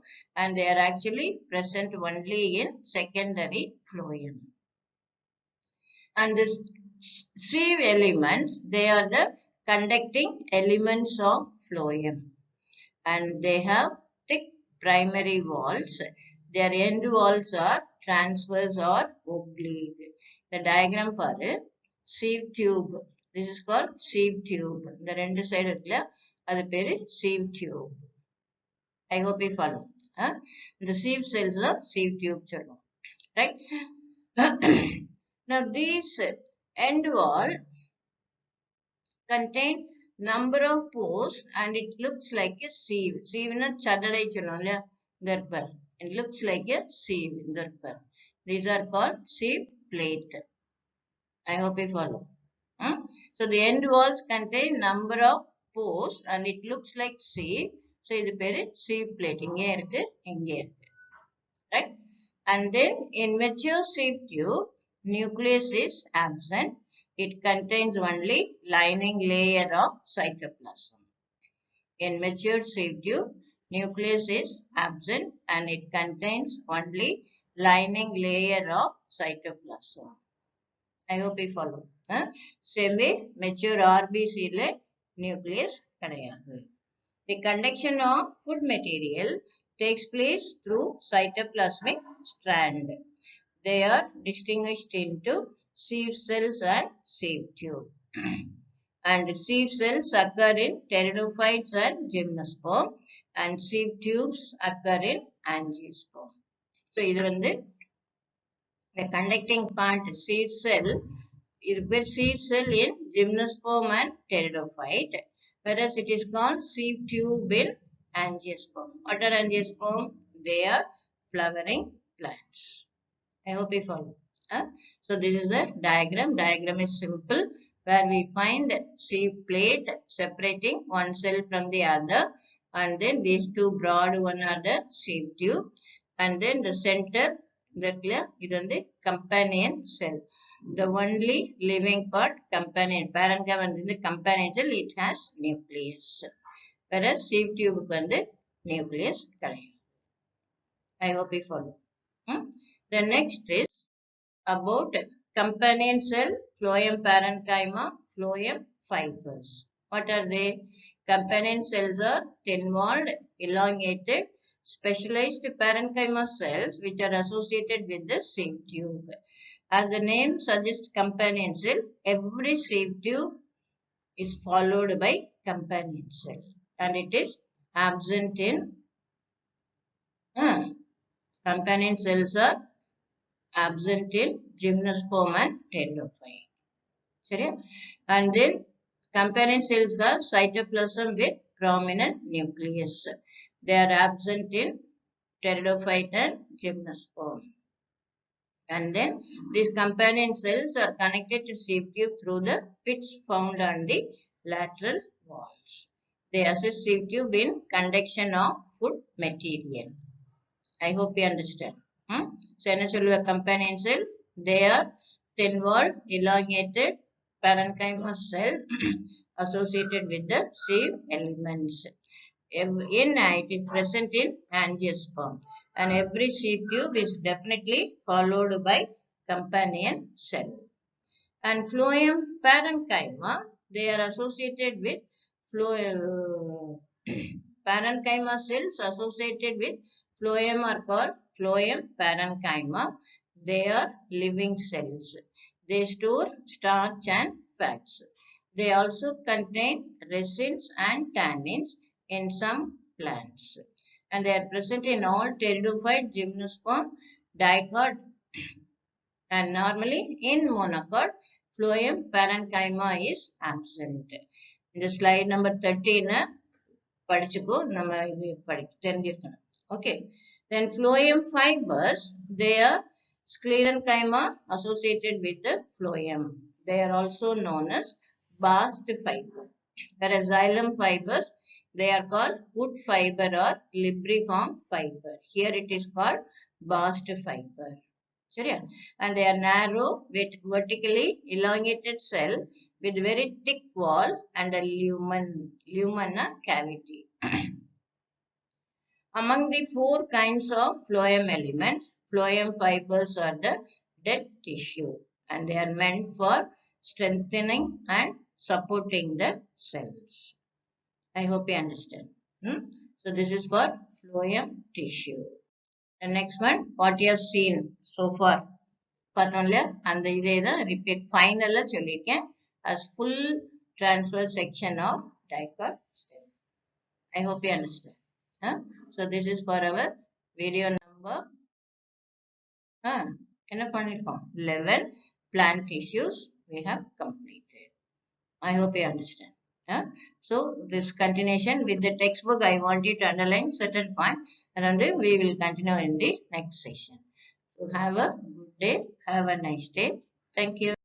and they are actually present only in secondary phloem. And the sieve elements, they are the conducting elements of phloem, and they have thick primary walls. Their end walls are transverse or oblique. The diagram பாரு, sieve tube. This is called sieve tube. இந்த ரெண்டு side இருக்குல்ல, அது பேரு sieve tube. I hope you follow. இந்த sieve cells are sieve tube சொல்லுவோம். Right? Now these end wall contain number of pores and it looks like a sieve. Sieve na chadadai சொல்லுவோம் இல்லையா? இந்த இருக்கு பாரு. It looks like a sieve. இந்த இருக்கு பாரு. These are called sieve plate. I hope you follow. So the end walls contain number of pores and it looks like sieve. So இது பேரு sieve plate. இங்கே இருக்கு, இங்கே இருக்கு. Right? And then in mature sieve tube, nucleus is absent. It contains only lining layer of cytoplasm. In mature sieve tube, nucleus is absent and it contains only lining layer of cytoplasm. I hope you follow. Same way, mature RBC le nucleus கிடையாது. The conduction of food material takes place through cytoplasmic strand. They are distinguished into sieve cells and sieve tube. And sieve cells occur in pteridophytes and gymnosperm and sieve tubes occur in angiosperm. So, இது வந்து the conducting part sieve cell, இது பேர் sieve cell in gymnosperm and pteridophyte, whereas it is called sieve tube in angiosperm. What are angiosperm? They are flowering plants. I hope you follow. So this is the diagram. Diagram is simple where we find sieve plate separating one cell from the other, and then these two broad one are the sieve tube, and then the center the companion cell. The only living part companion parenchyma and the companion cell it has nucleus, whereas sieve tube வந்து nucleus கிடையாது. I hope you follow. The next is about companion cell, phloem parenchyma, phloem fibers. What are they? Companion cells are thin-walled, elongated, specialized parenchyma cells which are associated with the sieve tube. As the name suggests companion cell, every sieve tube is followed by companion cell and it is absent in companion cells are absent in gymnosperm and pteridophyte. And then companion cells have cytoplasm with prominent nucleus. They are absent in pteridophyte and gymnosperm. And then these companion cells are connected to sieve tube through the pits found on the lateral walls. They assist sieve tube in conduction of food material. I hope you understand. So, என்ன சொல்லுவ companion cell? They are thin-walled, elongated parenchyma cell associated with the sieve elements. It is present in angiosperm, and every sieve tube is definitely followed by companion cell. And phloem parenchyma, they are associated with parenchyma cells associated with phloem are called phloem parenchyma. They are living cells. They store starch and fats. They also contain resins and tannins in some plants. And they are present in all pteridophyte, gymnosperm, dicot, and normally in monocot, phloem parenchyma is absent. In the slide number 13, படிச்சுக்கோ நம்ம இது தெரிஞ்சிருக்கணும். Okay. Then phloem fibers, they are sclerenchyma associated with the phloem. They are also known as bast fiber. Whereas xylem fibers, they are called wood fiber or libriform fiber. Here it is called bast fiber. And they are narrow, vertically elongated cell with very thick wall and a lumina cavity. Among the four kinds of phloem elements, phloem fibers are the dead tissue and they are meant for strengthening and supporting the cells. I hope you understand. So this is for phloem tissue. The next one, what you have seen so far. And the repeat final as full transfer section of dicot stem. I hope you understand. So this is for our Video number என்ன பண்ணிருக்கோம் 11 plant tissues we have completed. I hope you understand. So this continuation with the textbook, I want you to underline certain point, and then we will continue in the next session. So have a good day. Have a nice day. Thank you.